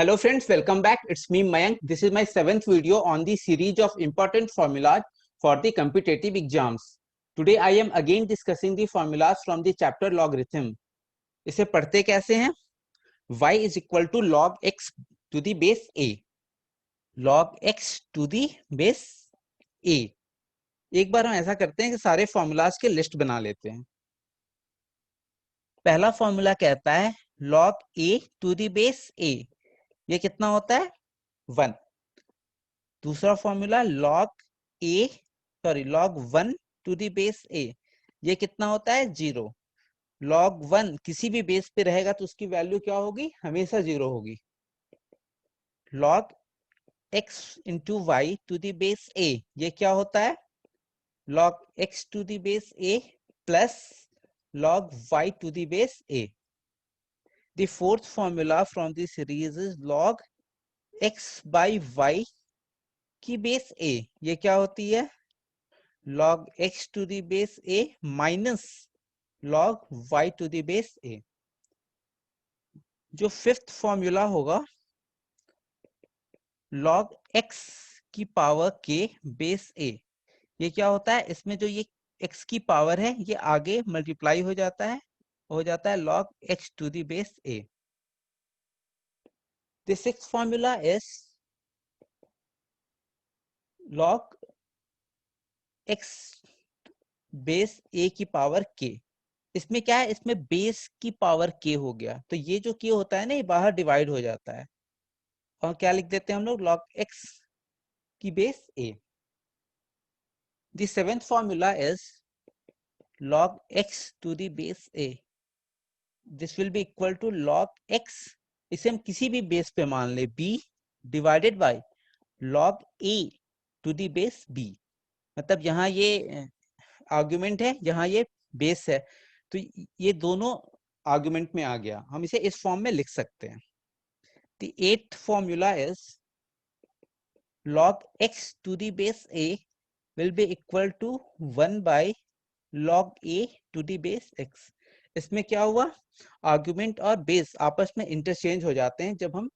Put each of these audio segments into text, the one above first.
Hello friends, welcome back. It's me Mayank. This is my 7th video on the series of important formulas for the competitive exams. Today I am again discussing the formulas from the chapter logarithm. इसे पढ़ते कैसे हैं? y is equal to log x to the base a. log x to the base a. एक बार हम ऐसा करते हैं कि सारे फॉर्मूलाज के लिस्ट बना लेते हैं. पहला फॉर्मूला कहता है log a to the base a. ये कितना होता है? 1. दूसरा formula log 1 to the base a. ये कितना होता है? 0. log 1 किसी भी बेस पे रहेगा तो उसकी वैल्यू क्या होगी? हमेशा 0 होगी. log x into y to the base a. ये क्या होता है? log x to the base a plus log y to the base a. The fourth formula from this series is log x by y की base a. ये क्या होती है? log x to the base a minus log y to the base a. जो fifth formula होगा log x की power के base a. ये क्या होता है? इसमें जो ये x की पावर है ये आगे मल्टीप्लाई हो जाता है log x to the base a. The sixth formula is log x base a की पावर k. इसमें क्या है? इसमें बेस की पावर k हो गया तो ये जो k होता है ना ये बाहर डिवाइड हो जाता है और क्या लिख देते हैं हम लोग? log x की base a. The seventh formula is log x to the base a. This will be equal to log x. इसे हम किसी भी बेस पे मान ले b divided by log a to the base b. मतलब यहाँ ये आर्गुमेंट है, यहाँ ये बेस है तो ये दोनों आर्गुमेंट में आ गया. हम इसे इस फॉर्म में लिख सकते हैं. The eighth formula is log x to the base a will be equal to 1 by log a to the base x. इसमें क्या हुआ? आर्गुमेंट और बेस आपस में इंटरचेंज हो जाते हैं जब हम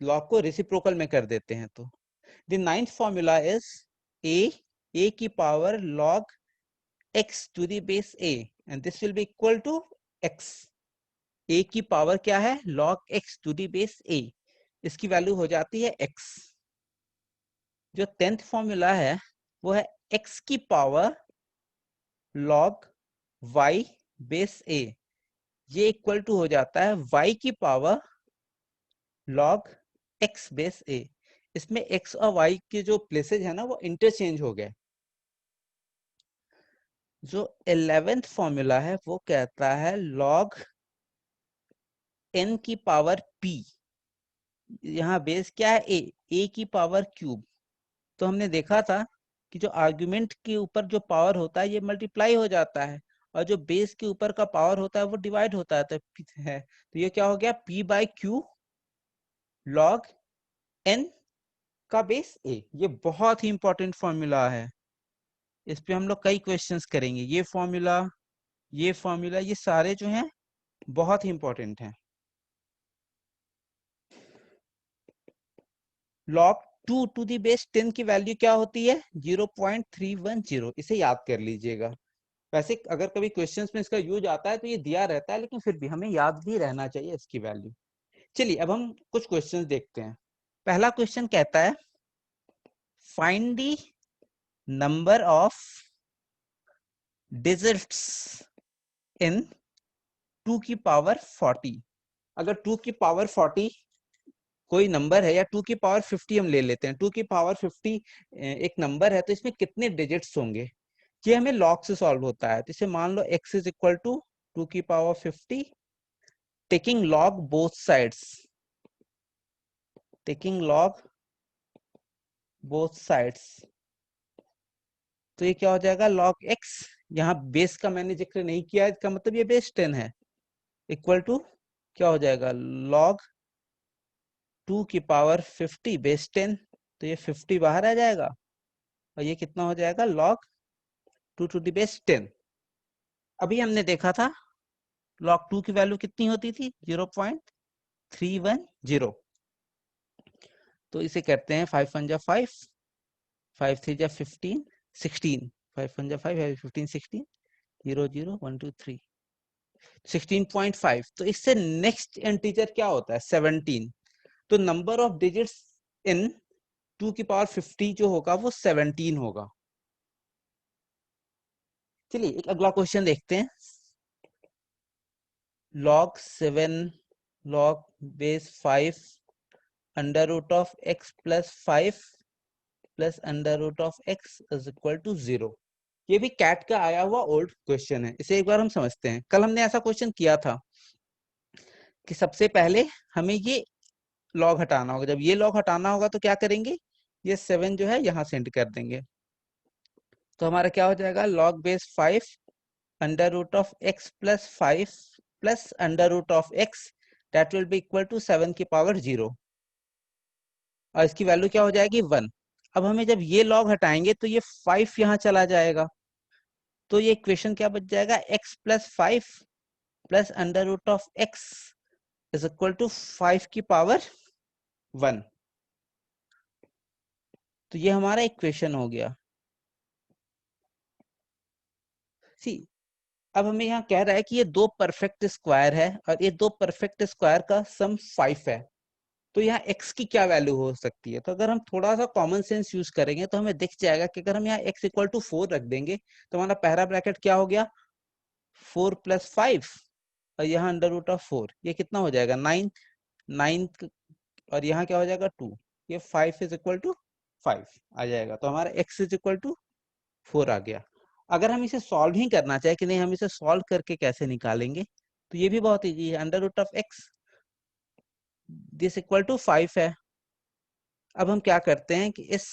लॉग को रेसिप्रोकल में कर देते हैं तो. The ninth formula is a की power log x to the base a and this will be equal to x. a की पावर क्या है? log x to the base a. इसकी वैल्यू हो जाती है x. जो 10th फॉर्मूला है वो है x की power log y base a. ये इक्वल टू हो जाता है y की power log x base a. इसमें x और y के जो प्लेसेज है ना वो इंटरचेंज हो गए. जो 11th फॉर्मूला है वो कहता है log n की पावर p. यहाँ बेस क्या है? a की पावर क्यूब. तो हमने देखा था कि जो आर्गुमेंट के ऊपर जो पावर होता है ये मल्टीप्लाई हो जाता है और जो बेस के ऊपर का पावर होता है वो डिवाइड होता है. तो ये क्या हो गया? p by Q log n का बेस a. ये बहुत ही इंपॉर्टेंट फॉर्मूला है. इस पे हम लोग कई क्वेश्चंस करेंगे. ये फॉर्मूला ये सारे जो हैं बहुत ही इंपॉर्टेंट हैं. log 2 टू दी बेस 10 की वैल्यू क्या होती है? 0.310. इसे याद कर लीजिएगा. वैसे अगर कभी क्वेश्चंस में इसका यूज आता है तो ये दिया रहता है लेकिन फिर भी हमें याद भी रहना चाहिए इसकी वैल्यू. चलिए अब हम कुछ क्वेश्चंस देखते हैं. पहला क्वेश्चन कहता है find the number of digits in 2 की पावर 40. अगर 2 की पावर 40 कोई नंबर है या 2 की पावर 50 हम ले लेते हैं. 2 की पावर 50 एक नंबर है तो इसमें कितने डिजिट्स होंगे? ये हमें लॉग से सॉल्व होता है. तो इसे मान लो x इज इक्वल टू 2 की power 50 taking log both sides. तो ये क्या हो जाएगा? log x. यहाँ बेस का मैंने जिक्र नहीं किया, इसका मतलब ये बेस 10 है. इक्वल टू क्या हो जाएगा? log 2 की पावर 50 बेस 10. तो ये 50 बाहर आ जाएगा और ये कितना हो जाएगा? log 2 to the base 10. अभी हमने देखा था log 2 की वैल्यू कितनी होती थी? 0.310. तो इसे करते हैं 5 1 जा 5, 5 3 जा 15, 16, 5 1 जा 5, 15 16, 0 0 1 2 3, 16.5। तो इससे नेक्स्ट इंटीजर क्या होता है 17। तो नंबर ऑफ डिजिट्स इन 2 की पावर 50 जो होगा वो 17 होगा। चलिए एक अगला क्वेश्चन देखते हैं। log 7 log base 5 under root of x plus 5 plus under root of x is equal to 0। ये भी कैट का आया हुआ ओल्ड क्वेश्चन है, इसे एक बार हम समझते हैं। कल हमने ऐसा क्वेश्चन किया था कि सबसे पहले हमें ये लॉग हटाना होगा। जब ये लॉग हटाना होगा तो क्या करेंगे, ये 7 जो है यहाँ सेंड कर देंगे। तो हमारा क्या हो जाएगा log base 5 under root of x plus 5 plus under root of x that will be equal to 7 की पावर 0, और इसकी वैल्यू क्या हो जाएगी 1। अब हमें जब ये लॉग हटाएंगे तो ये 5 यहाँ चला जाएगा, तो ये इक्वेशन क्या बच जाएगा x plus 5 plus under root of x is equal to 5 की पावर 1। तो ये हमारा इक्वेशन हो गया। सी अब हमें यहाँ कह रहा है कि ये दो परफेक्ट स्क्वायर है और ये दो परफेक्ट स्क्वायर का सम 5 है। तो यहाँ x की क्या वैल्यू हो सकती है। तो अगर हम थोड़ा सा कॉमन सेंस यूज करेंगे तो हमें दिख जाएगा कि अगर हम यहाँ x इक्वल टू 4 रख देंगे तो हमारा पहला ब्रैकेट क्या हो गया 4 प्लस 5 और यहाँ अंडर रूट ऑफ 4, ये कितना हो जाएगा 9, 9 और यहाँ क्या हो जाएगा 2, ये 5 इज इक्वल टू 5 आ जाएगा। तो हमारा x इज इक्वल टू 4 आ गया। अगर हम इसे सॉल्व ही करना चाहे कि नहीं हम इसे सॉल्व करके कैसे निकालेंगे, तो ये भी बहुत इजी है। Under root of x this equal to 5 है। अब हम क्या करते हैं कि इस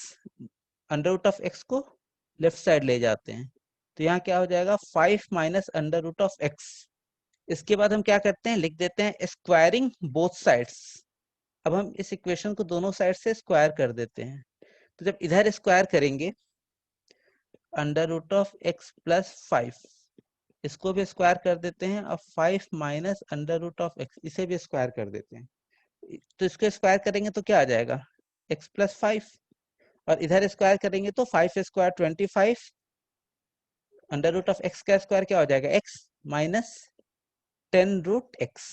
अंडर रूट ऑफ x को लेफ्ट साइड ले जाते हैं, तो यहाँ क्या हो जाएगा 5 minus under root of x। इसके बाद हम क्या करते हैं लिख देते हैं स्क्वायरिंग बोथ साइड्स। अब हम इस इक्वेशन को दोनों साइड से स्क्वायर कर देते हैं। तो जब इधर स्क्वायर करेंगे under root of x plus 5, इसको भी स्क्वायर कर देते हैं और 5 minus under root of x इसे भी स्क्वायर कर देते हैं। तो इसको स्क्वायर करेंगे तो क्या आ जाएगा x प्लस 5, और इधर स्क्वायर करेंगे तो 5 square 25, under root of x का स्क्वायर क्या हो जाएगा x माइनस 10 रूट x।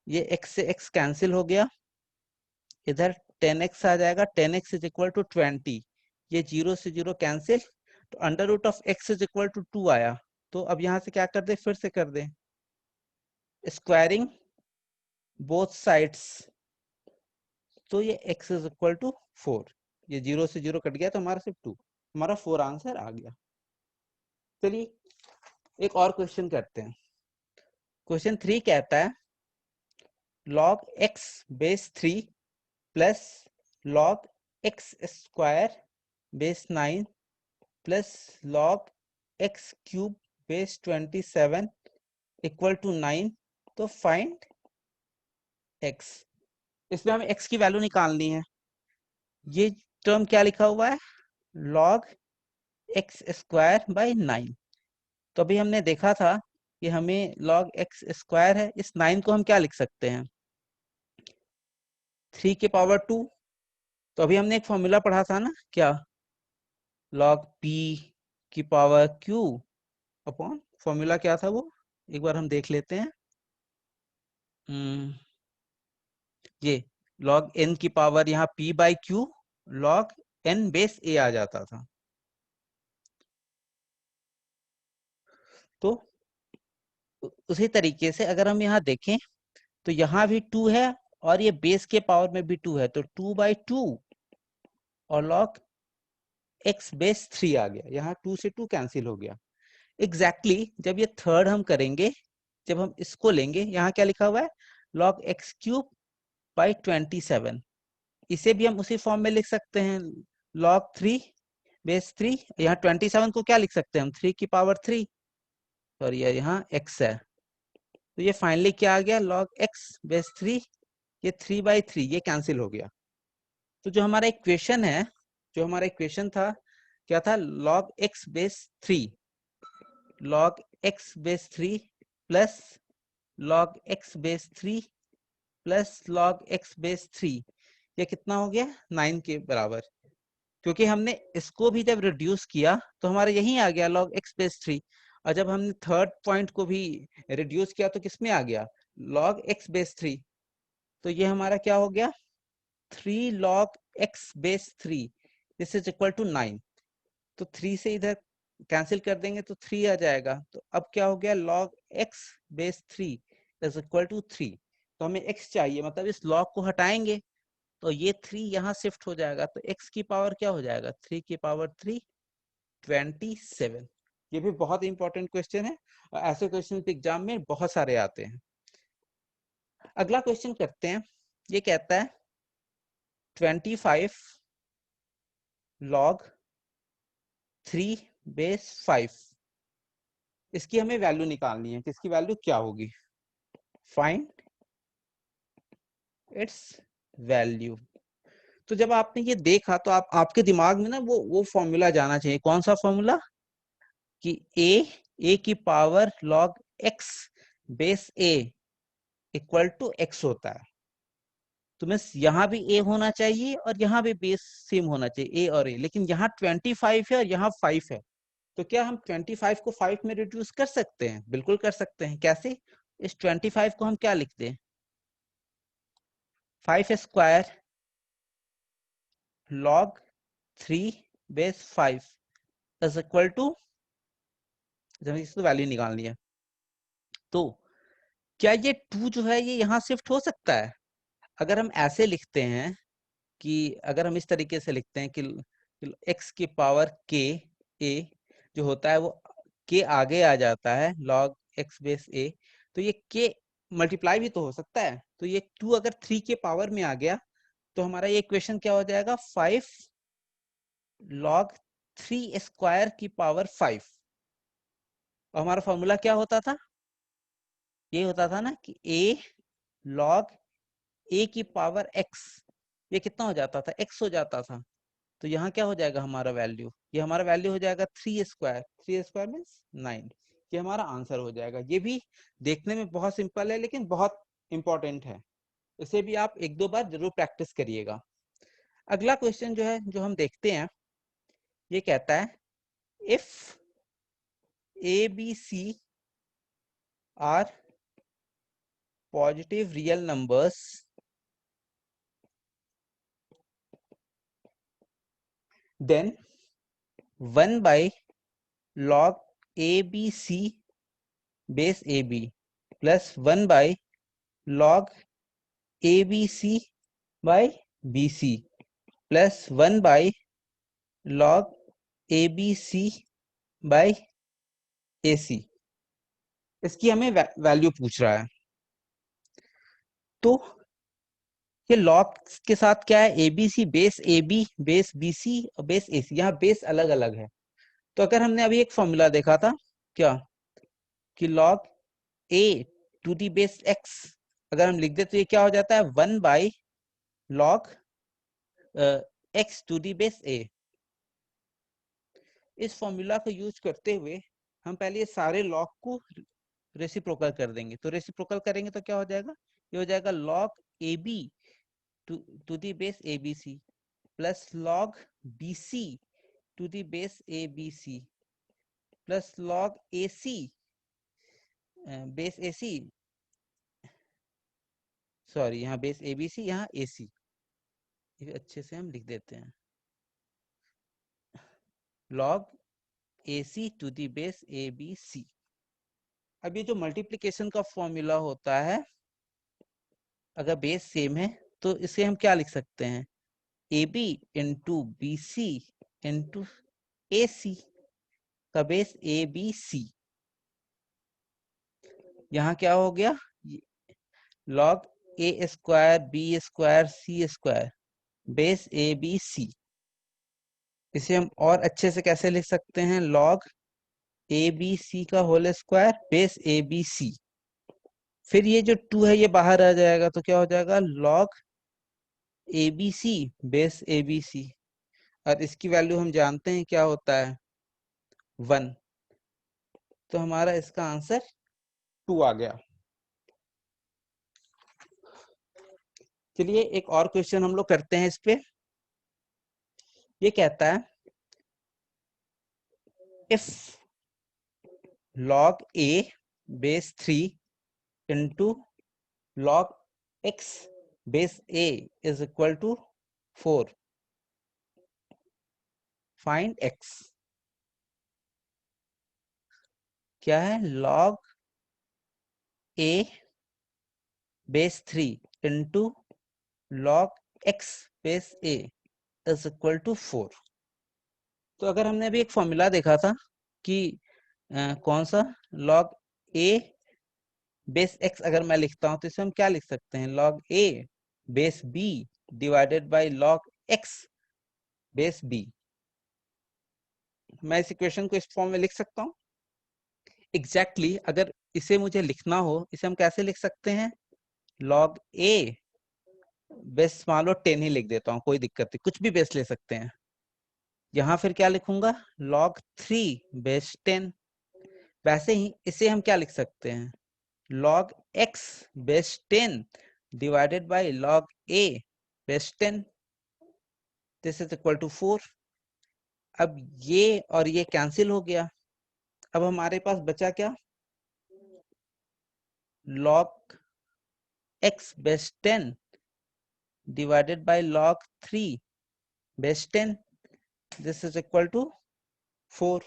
ये x से x कैंसिल हो गया, इधर 10x आ जाएगा, 10x इज इक्वल टू 20, ये 0 से 0 कैंसिल, तो under root of x is equal to 2 आया। तो अब यहाँ से क्या कर दे फिर से कर दे स्क्वायरिंग बोथ साइड्स, तो ये x इज इक्वल टू 4, ये 0 से 0 कट गया तो हमारा सिर्फ 2, हमारा 4 आंसर आ गया। चलिए एक और क्वेश्चन करते हैं। क्वेश्चन 3 कहता है log x base 3 plus log x square base 9 plus log x cube base 27 equal to 9, तो फाइंड x। इसमें हमें x की वैल्यू निकालनी है। ये टर्म क्या लिखा हुआ है log x स्क्वायर बाई 9। तो अभी हमने देखा था कि हमें log x स्क्वायर है, इस 9 को हम क्या लिख सकते हैं 3 के पावर 2। तो अभी हमने एक फॉर्मूला पढ़ा था ना क्या log p की पावर q अपॉन, फॉर्मूला क्या था वो एक बार हम देख लेते हैं। ये log n की पावर यहाँ p by q log n base a आ जाता था। तो उसी तरीके से अगर हम यहाँ देखें तो यहाँ भी 2 है और ये बेस के पावर में भी 2 है, तो 2 बाई 2 और log x बेस 3 आ गया, यहाँ 2 से 2 कैंसिल हो गया। जब ये थर्ड हम करेंगे, जब हम इसको लेंगे, यहाँ क्या लिखा हुआ है log x क्यूब बाई 27, इसे भी हम उसी फॉर्म में लिख सकते हैं log 3 बेस 3। यहाँ 27 को क्या लिख सकते हैं हम 3 की पावर 3, और ये यहाँ x है, तो ये फाइनली क्या आ गया log x बेस 3, ये 3 बाई 3 ये कैंसिल हो गया। तो जो हमारा इक्वेशन है, जो हमारा इक्वेशन था क्या था log x base 3, log x base 3 plus log x base 3 plus log x base 3, ये कितना हो गया 9 के बराबर, क्योंकि हमने इसको भी जब रिड्यूस किया तो हमारा यही आ गया log x बेस 3, और जब हमने थर्ड पॉइंट को भी रिड्यूस किया तो किसमें आ गया log x बेस 3। तो ये हमारा क्या हो गया 3 log x base 3, this is equal to 9। तो 3 से इधर कैंसिल कर देंगे तो 3 आ जाएगा। तो अब क्या हो गया log x base 3 is equal to 3। तो हमें x चाहिए, मतलब इस log को हटाएंगे तो ये 3 यहाँ शिफ्ट हो जाएगा, तो x की पावर क्या हो जाएगा 3 की पावर 3 27। ये भी बहुत इंपॉर्टेंट क्वेश्चन है, और ऐसे क्वेश्चन एग्जाम में बहुत सारे आते हैं। अगला क्वेश्चन करते हैं। ये कहता है 25 log 3 बेस 5, इसकी हमें वैल्यू निकालनी है। किसकी वैल्यू क्या होगी, फाइंड इट्स वैल्यू। तो जब आपने ये देखा तो आपके दिमाग में ना वो फॉर्मूला जाना चाहिए। कौन सा फॉर्मूला, कि a की power log x base a equal to x होता है। तो मीन्स यहाँ भी a होना चाहिए और यहाँ भी बेस सेम होना चाहिए a और a, लेकिन यहाँ 25 है और यहाँ 5 है। तो क्या हम 25 को 5 में रिड्यूस कर सकते हैं, बिल्कुल कर सकते हैं। कैसे, इस 25 को हम क्या लिखते हैं 5 square log 3 base 5 is equal to, इसको वैल्यू निकालनी है। तो क्या ये 2 जो है ये यहाँ शिफ्ट हो सकता है। अगर हम ऐसे लिखते हैं कि अगर हम इस तरीके से लिखते हैं कि x की पावर k a जो होता है वो k आगे आ जाता है log x बेस a, तो ये k मल्टीप्लाई भी तो हो सकता है। तो ये 2 अगर 3 के पावर में आ गया तो हमारा ये इक्वेशन क्या हो जाएगा 5 log 3 स्क्वायर की पावर 5। और हमारा फॉर्मूला क्या होता था, ये होता था ना कि a log a की पावर x, ये कितना हो जाता था x हो जाता था। तो यहाँ क्या हो जाएगा हमारा वैल्यू, ये हमारा वैल्यू हो जाएगा 3 स्क्वायर, 3 स्क्वायर मीन्स 9। ये हमारा आंसर हो जाएगा। ये भी देखने में बहुत सिंपल है लेकिन बहुत इंपॉर्टेंट है, इसे भी आप एक दो बार जरूर प्रैक्टिस करिएगा। अगला क्वेश्चन जो है जो हम देखते हैं, ये कहता है if A B C are positive real numbers then 1 by log A B C base A B plus 1 by log A B C by B C plus 1 by log A B C by A C, इसकी हमें value पूछ रहा है। तो ये log के साथ क्या है, A B C base A B base B C और बेस ए सी, यहाँ बेस अलग अलग है। तो अगर हमने अभी एक फॉर्मूला देखा था क्या, कि log a to the base x अगर हम लिख दे तो ये क्या हो जाता है 1 by log x to the base a। इस फॉर्मूला को यूज करते हुए हम पहले ये सारे लॉग को रेसिप्रोकल कर देंगे। तो रेसिप्रोकल करेंगे तो क्या हो जाएगा, ये हो जाएगा log A B to the base A B C plus log B C to the base A B C plus log A C base A C, sorry यहाँ बेस ए बी सी यहाँ A सी, अच्छे से हम लिख देते हैं log A C to the base A B C. अब ये जो मल्टीप्लिकेशन का फॉर्मूला होता है, अगर बेस सेम है तो इसे हम क्या लिख सकते हैं, A B into B C into A C का बेस ए बी सी। यहाँ क्या हो गया log A square B square C square base A B C. इसे हम और अच्छे से कैसे लिख सकते हैं, log ए बी सी का whole square base A B C. फिर ये जो 2 है ये बाहर आ जाएगा तो क्या हो जाएगा log A B C base A B C, और इसकी वैल्यू हम जानते हैं क्या होता है 1। तो हमारा इसका आंसर 2 आ गया। चलिए एक और क्वेश्चन हम लोग करते हैं इस पे। ये कहता है if log a base 3 into log x base a is equal to 4, find x। क्या है? log a base 3 into log x base a is equal to 4। तो अगर हमने अभी एक फॉर्मूला देखा था कि कौन सा log a बेस x अगर मैं लिखता हूं तो इसे हम क्या लिख सकते हैं? log a base b divided by log x base b। मैं इस इक्वेशन को इस फॉर्म में लिख सकता हूं एग्जैक्टली अगर इसे मुझे लिखना हो, इसे हम कैसे लिख सकते हैं? log a बेस मान लो 10 ही लिख देता हूं, कोई दिक्कत नहीं, कुछ भी बेस ले सकते हैं। यहाँ फिर क्या लिखूंगा? log 3 base 10। वैसे ही इसे हम क्या लिख सकते हैं? log x base 10 divided by log a base 10, this is equal to 4। अब ये और ये कैंसिल हो गया। अब हमारे पास बचा क्या? log x base 10 divided by log 3 base 10, this is equal to 4।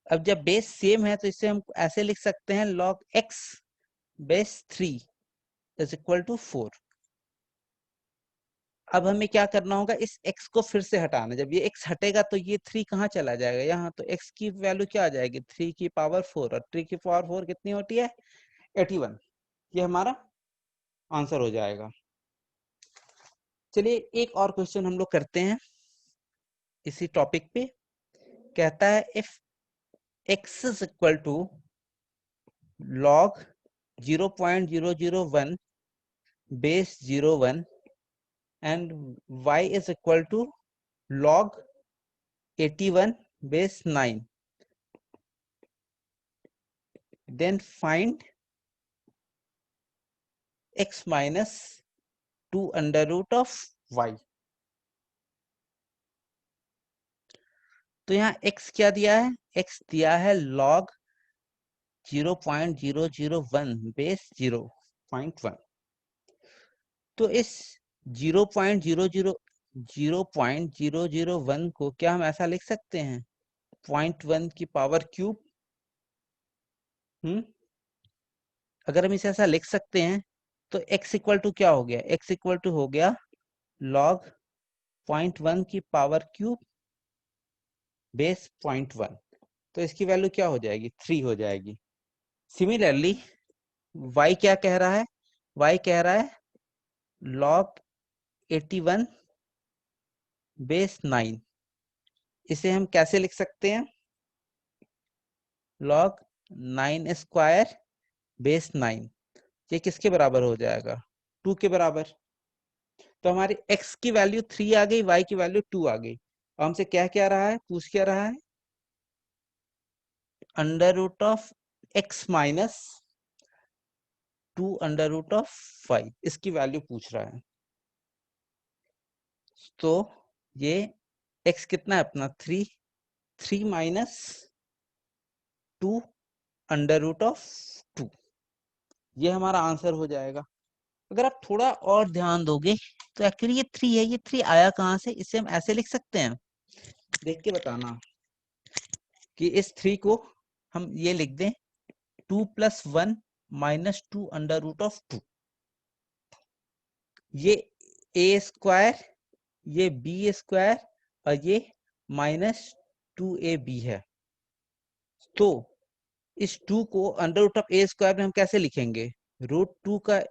अब जब बेस सेम है तो इसे हम ऐसे लिख सकते हैं log x base 3 is equal to 4। अब हमें क्या करना होगा? इस x को फिर से हटाना। जब ये x हटेगा तो ये 3 कहाँ चला जाएगा? यहाँ। तो x की वैल्यू क्या आ जाएगी? 3 की पावर 4, और 3 की पावर 4 कितनी होती है? 81। ये हमारा आंसर हो जाएगा। चलिए एक और क्वेश्चन हम लोग करते हैं इसी टॉपिक पे। कहता है if x is equal to log 0.001 base 01 and y is equal to log 81 base 9, then find x minus 2 under root of y। तो यहाँ x क्या दिया है? x दिया है log 0.001 बेस 0.1। तो इस 0.001 को क्या हम ऐसा लिख सकते हैं? 0.1 की पावर क्यूब। अगर हम इसे ऐसा लिख सकते हैं तो x इक्वल टू क्या हो गया? x इक्वल टू हो गया log 0.1 की पावर क्यूब बेस 0.1। तो इसकी वैल्यू क्या हो जाएगी? 3 हो जाएगी। सिमिलरली y क्या कह रहा है? y कह रहा है log 81 बेस 9। इसे हम कैसे लिख सकते हैं? log 9 square base 9। ये किसके बराबर हो जाएगा? 2 के बराबर। तो हमारी x की वैल्यू 3 आ गई, y की वैल्यू 2 आ गई। और हमसे क्या क्या रहा है? पूछ क्या रहा है? Under root of x minus 2 under root of 5, इसकी वैल्यू पूछ रहा है। तो ये x कितना है अपना? 3। 3 माइनस 2 अंडर रूट ऑफ 2, ये हमारा आंसर हो जाएगा। अगर आप थोड़ा और ध्यान दोगे तो एक्चुअली ये 3 है। ये 3 आया कहाँ से? इसे हम ऐसे लिख सकते हैं, देख के बताना कि इस 3 को हम ये लिख दें 2 + 1 माइनस 2 अंडर रूट ऑफ 2। ये a स्क्वायर, ये b स्क्वायर, और ये -2ab है। तो इस 2 को under root of a square में हम कैसे लिखेंगे? √2 का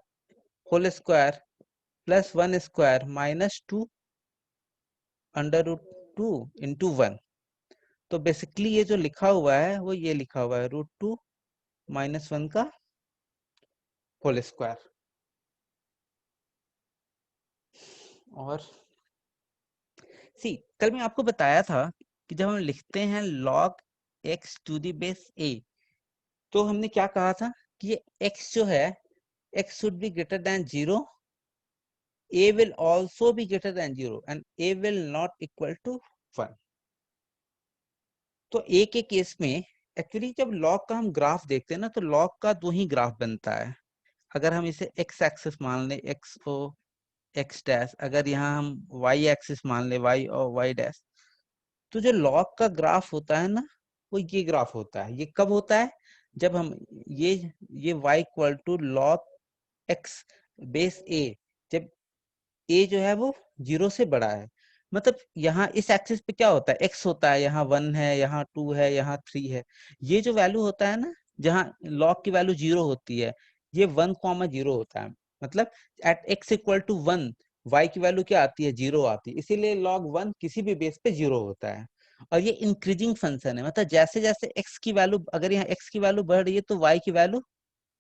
whole square plus 1 square -2 under root 2 into 1। तो बेसिकली ये जो लिखा हुआ है वो ये लिखा हुआ है √2 - 1 का होल स्क्वायर। और कल मैं आपको बताया था कि जब हम लिखते हैं log x to the base a, तो हमने क्या कहा था कि ये x जो है x should be greater than 0, a will also be greater than 0 and a will not equal to 1. तो a के केस में एक्चुअली जब लॉग का हम ग्राफ देखते हैं ना, तो लॉग का दो ही ग्राफ बनता है. अगर हम इसे x एक्सिस मान ले, x ओ x डैश, अगर यहाँ हम y एक्सिस मान ले, y और y डैश, तो जो लॉग का ग्राफ होता है ना, वो ये ग्राफ होता है. ये कब होता है? जब हम ये y equal to log x base a, जब a जो है वो 0 से बड़ा है. मतलब यहाँ इस एक्सिस पे क्या होता है? x होता है, यहाँ 1 है, यहाँ 2 है, यहाँ 3 है. ये जो वैल्यू होता है ना, जहाँ log की वैल्यू 0 होती है, ये 1,0 होता है. मतलब at x equal to 1 y की वैल्यू क्या आती है? 0 आती है. इसीलिए log 1 किसी भी बेस पे 0 होता है. और ये इंक्रीजिंग फंक्शन है. मतलब जैसे जैसे x की वैल्यू, अगर यहाँ x की वैल्यू बढ़ रही है तो y की वैल्यू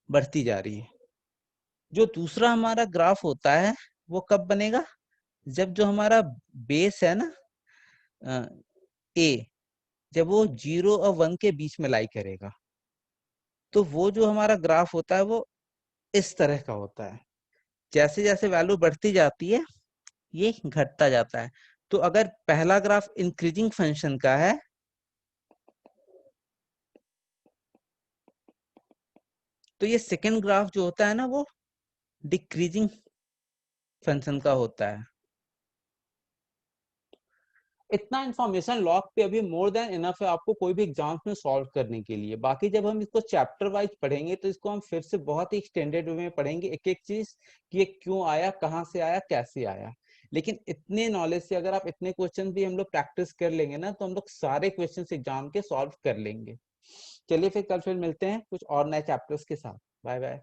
बढ़ती जा रही है. जो दूसरा हमारा ग्राफ होता है वो कब बनेगा? जब जो हमारा बेस है ना ए, जब वो 0 और 1 के बीच में लाई करेगा, तो वो जो हमारा ग्राफ होता है वो इस तरह का होता है. जैसे जैसे वैल्यू बढ़ती जाती है, ये घटता जाता है. तो अगर पहला ग्राफ इंक्रीजिंग फंक्शन का है, तो ये सेकेंड ग्राफ जो होता है ना, वो डिक्रीजिंग फंक्शन का होता है. इतना इन्फॉर्मेशन लॉग पे अभी मोर देन इनफ है आपको कोई भी एग्जाम्स में सॉल्व करने के लिए. बाकी जब हम इसको चैप्टर वाइज पढ़ेंगे तो इसको हम फिर से बहुत ही एक्सटेंडेड वे में पढ़ेंगे, एक एक चीज कि ये क्यों आया, कहाँ से आया, कैसे आया. लेकिन इतने नॉलेज से अगर आप इतने क्वेश्चन भी हम लोग प्रैक्टिस कर लेंगे ना, तो हम लोग सारे क्वेश्चन एग्जाम के सॉल्व कर लेंगे. चलिए फिर कल फिर मिलते हैं कुछ और नए चैप्टर्स के साथ. Bye bye.